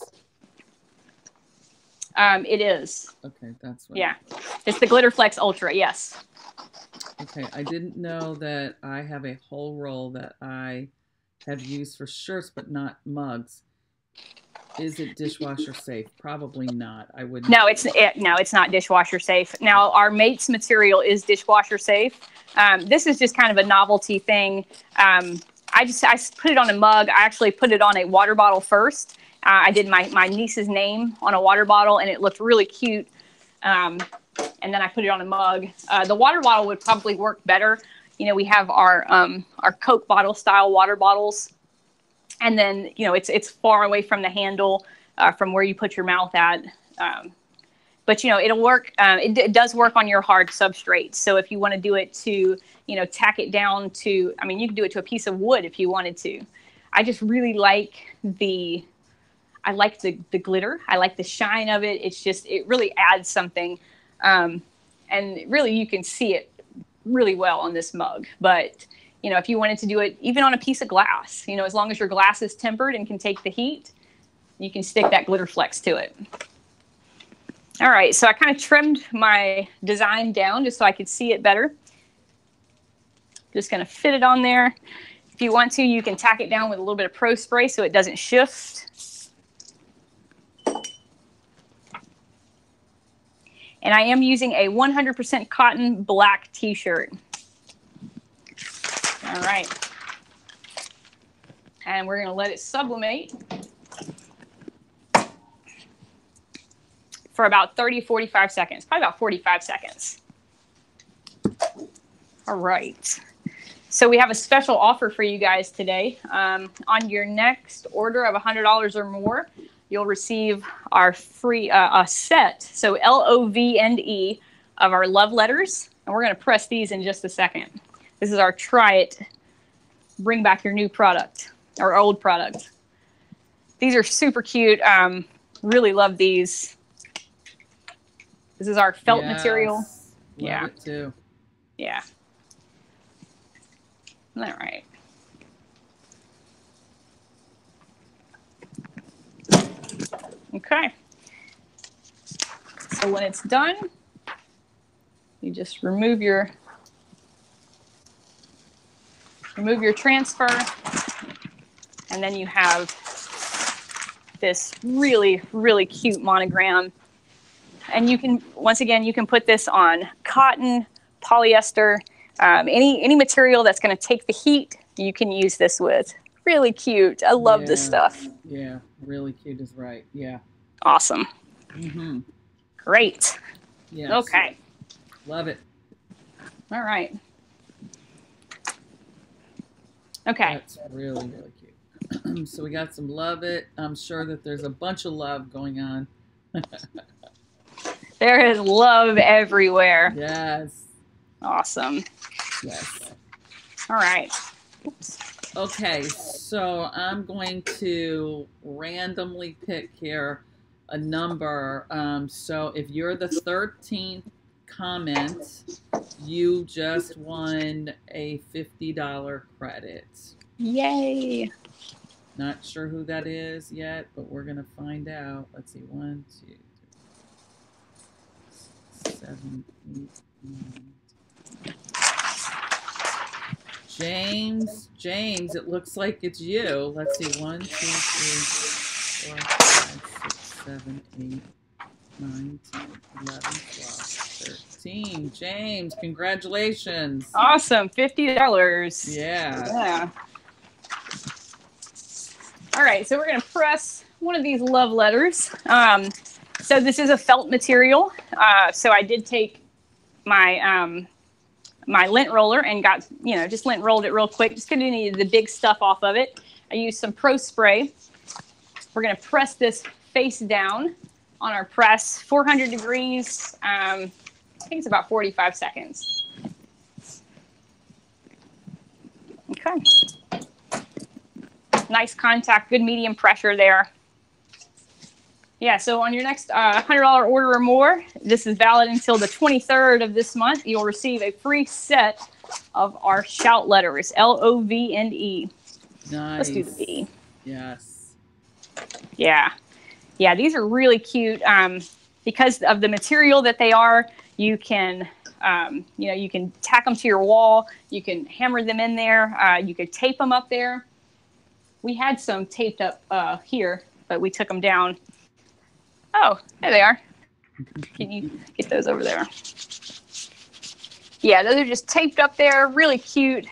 It is. Okay, that's right. Yeah, it's the Glitter Flex Ultra, yes. Okay, I didn't know that I have a whole roll that I have used for shirts, but not mugs. Is it dishwasher safe? Probably not. I wouldn't. No, it's not dishwasher safe. Now, our Mates material is dishwasher safe. This is just kind of a novelty thing. I put it on a mug. I actually put it on a water bottle first. I did my niece's name on a water bottle, and it looked really cute. And then I put it on a mug. The water bottle would probably work better. You know, we have our Coke bottle style water bottles. And then, you know, it's far away from the handle, from where you put your mouth at. But, you know, it'll work. It does work on your hard substrate. So if you want to do it to, you know, tack it down to, I mean, you can do it to a piece of wood if you wanted to. I just really like the glitter. I like the shine of it. It's just, it really adds something. And really, you can see it really well on this mug. But you know, if you wanted to do it even on a piece of glass, you know, as long as your glass is tempered and can take the heat, you can stick that glitter flex to it. All right, so I kind of trimmed my design down just so I could see it better. Just going to fit it on there. If you want to, you can tack it down with a little bit of Pro Spray so it doesn't shift. And I am using a 100% cotton black t-shirt. All right. And we're going to let it sublimate for about 30, 45 seconds, probably about 45 seconds. All right. So we have a special offer for you guys today. On your next order of $100 or more, you'll receive our free a set, so LOVNE, of our love letters. And we're going to press these in just a second. This is our try it, bring back your new product, or old product. These are super cute. Really love these. This is our felt material. Love it too. Yeah. All right. Okay. So when it's done, you just remove your transfer, and then you have this really, really cute monogram. And you can, once again, you can put this on cotton, polyester, any material that's going to take the heat, you can use this with. Really cute. I love this stuff. Yeah, really cute is right. Yeah. Awesome. Mm-hmm. Great. Yes. Okay. Love it. All right. Okay. That's really, really cute. So we got some love it. I'm sure that there's a bunch of love going on. There is love everywhere. Yes. Awesome. Yes. All right. Oops. Okay, so I'm going to randomly pick here a number. So if you're the 13th comment, you just won a $50 credit. Yay. Not sure who that is yet, but we're going to find out. Let's see. 1, 2, 3, 7, 8, 9. James, it looks like it's you. Let's see. 1, 2, 3, 4, 5, 6, 7, 8, 9, 10, 11, 12, 13. James, congratulations. Awesome. $50. Yeah. All right. So we're going to press one of these love letters. So this is a felt material. So I did take my my lint roller and got, just lint rolled it real quick. Just couldn't need the big stuff off of it. I used some Pro Spray. We're going to press this face down on our press, 400 degrees. I think it's about 45 seconds. Okay. Nice contact, good medium pressure there. Yeah, so on your next $100 order or more, this is valid until the 23rd of this month. You'll receive a free set of our shout letters, LOVNE. Nice. Let's do the V. Yes. Yeah. Yeah, these are really cute. Because of the material that they are, you can, you can tack them to your wall. You can hammer them in there. You could tape them up there. We had some taped up here, but we took them down. Oh, there they are. Can you get those over there? Yeah, those are just taped up there. Really cute.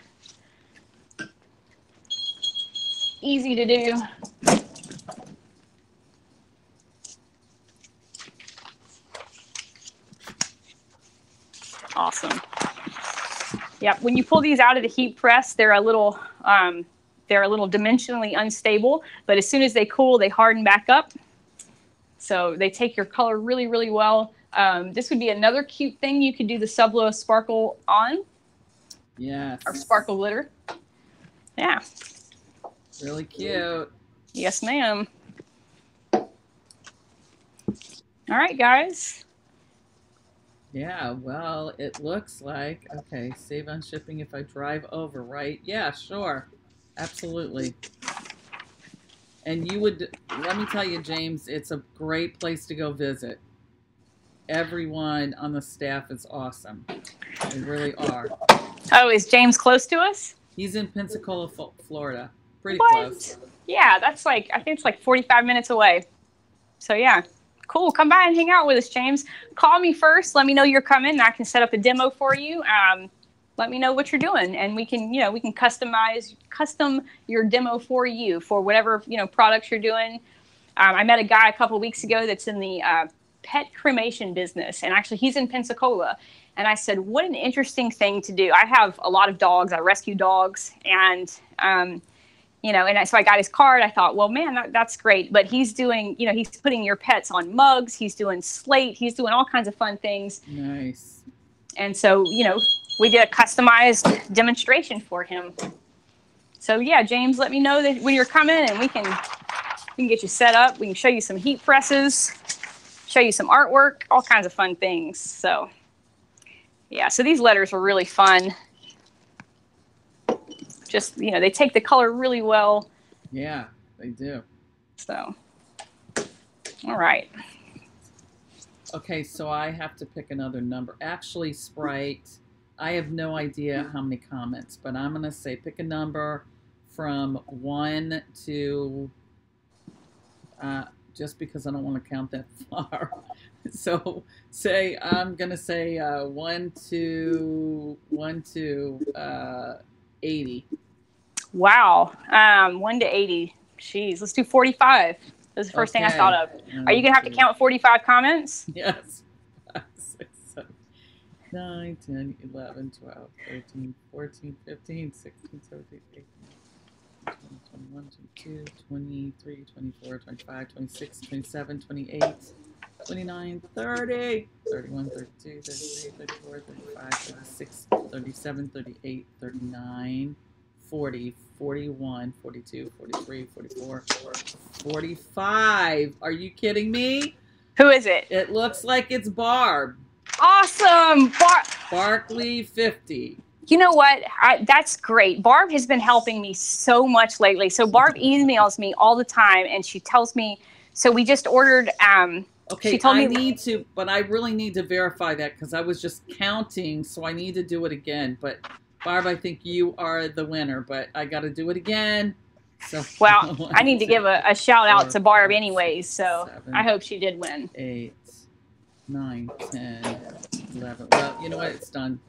Easy to do. Awesome. Yeah, when you pull these out of the heat press, they're a little dimensionally unstable, but as soon as they cool, they harden back up. So they take your color really, really well. This would be another cute thing you could do the Sublo sparkle on. Yes. Or sparkle glitter. Yeah. Really cute. Yes, ma'am. All right, guys. Yeah, well, it looks like, okay, save on shipping if I drive over, right? Yeah, sure. Absolutely. And you would, let me tell you, James, it's a great place to go visit. Everyone on the staff is awesome. They really are. Oh, is James close to us? He's in Pensacola, Florida. Pretty what? Close. Yeah, that's like, I think it's like 45 minutes away. So yeah, Cool. Come by and hang out with us, James. Call me first. Let me know you're coming. I can set up a demo for you. Let me know what you're doing, and we can custom your demo for you for whatever products you're doing. I met a guy a couple of weeks ago that's in the pet cremation business, and actually he's in Pensacola. And I said, what an interesting thing to do. I have a lot of dogs. I rescue dogs, and so I got his card. I thought, well, man, that's great. But he's doing, he's putting your pets on mugs. He's doing slate. He's doing all kinds of fun things. Nice. And so, we did a customized demonstration for him. So yeah, James, let me know that when you're coming, and we can get you set up. We can show you some heat presses, show you some artwork, all kinds of fun things. So yeah, so these letters were really fun. Just, they take the color really well. Yeah, they do. So, all right. Okay, so I have to pick another number. Actually, Sprite, I have no idea how many comments, but I'm going to say pick a number from 1 to, just because I don't want to count that far. So say, I'm going to say 1 to 80. Wow. 1 to 80. Jeez, let's do 45. That's the first thing I thought of. Are you going to have to count 45 comments? Yes. 5, 6, 7, 9, 10, 11, 12, 13, 14, 15, 16, 17, 18, 20, 21, 22, 23, 24, 25, 26, 27, 28, 29, 30, 31, 32, 33, 34, 35, 36, 37, 38, 39, 40, 41, 42, 43, 44, 45. Are you kidding me? Who is it? It looks like it's Barb. Awesome. Barkley 50. You know what? That's great. Barb has been helping me so much lately. So Barb emails me all the time, and she tells me, so we just ordered, okay, she told me, but I really need to verify that because I was just counting, so I need to do it again. But Barb, I think you are the winner, but I got to do it again. So well, I need to give a shout out to Barb anyways, so 7, I hope she did win. 8, 9, 10, 11. Well, you know what? It's done.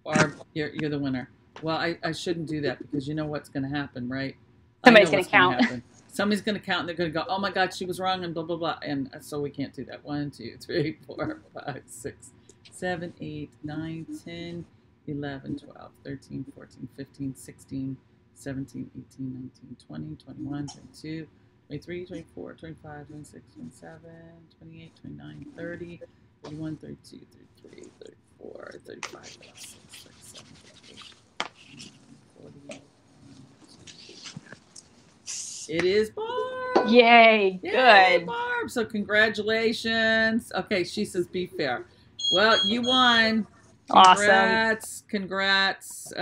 Barb, you're the winner. Well, I shouldn't do that because you know what's going to happen, right? Somebody's going to count. Somebody's going to count and they're going to go, oh my God, she was wrong and blah, blah, blah. And so we can't do that. 1, 2, 3, 4, 5, 6, 7, 8, 9, 10, 11, 12, 13, 14, 15, 16, 17, 18, 19, 20, 21, 22, 23, 24, 25, 26, 27, 28, 29, 30, 31, 32, 33, 34, 35, 36, 37, 38, 40. It is Barb. Yay, Yay, good. Barb. So congratulations. Okay, she says be fair. Well, you won. Congrats. Awesome. Congrats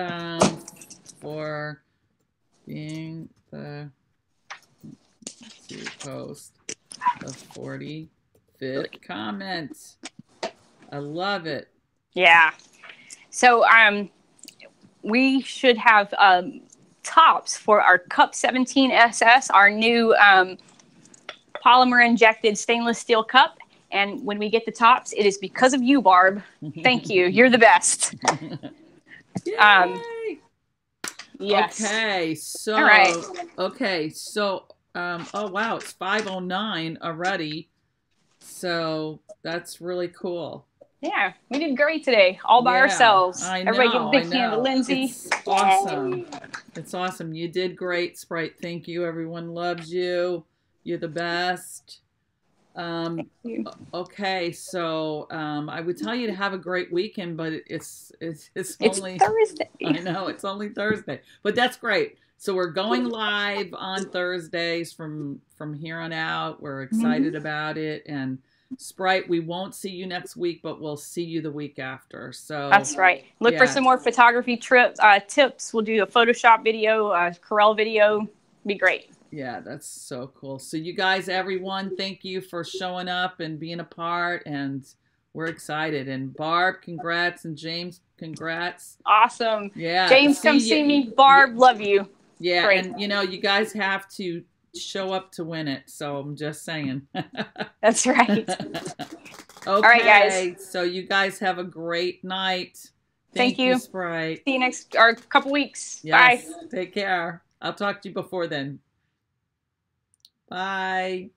for being the to post the 45th comment. I love it. Yeah. So we should have tops for our Cup 17 SS, our new polymer injected stainless steel cup. And when we get the tops, it is because of you, Barb. Thank you. You're the best. Yay! Yes. Okay. So, all right. Okay. So, oh, wow. It's 5:09 already. So that's really cool. Yeah. We did great today. All by ourselves. I know, everybody give a big hand to Lindsay. It's awesome. It's awesome. You did great, Sprite. Thank you. Everyone loves you. You're the best. Okay, so I would tell you to have a great weekend, but it's only Thursday. I know it's only Thursday, but that's great. So we're going live on Thursdays from here on out. We're excited about it, and Sprite, we won't see you next week, but we'll see you the week after. So that's right. Look for some more photography tips. We'll do a Photoshop video, Corel video. Be great. Yeah, that's so cool. So you guys, everyone, thank you for showing up and being a part, and we're excited. And Barb, congrats, and James, congrats. Awesome. Yeah. James, come see me. Barb, love you. Yeah, great. And you guys have to show up to win it. So I'm just saying. That's right. Okay, all right, guys. So you guys have a great night. Thank you, Sprite. See you next or couple weeks. Yes, Bye. Take care. I'll talk to you before then. Bye.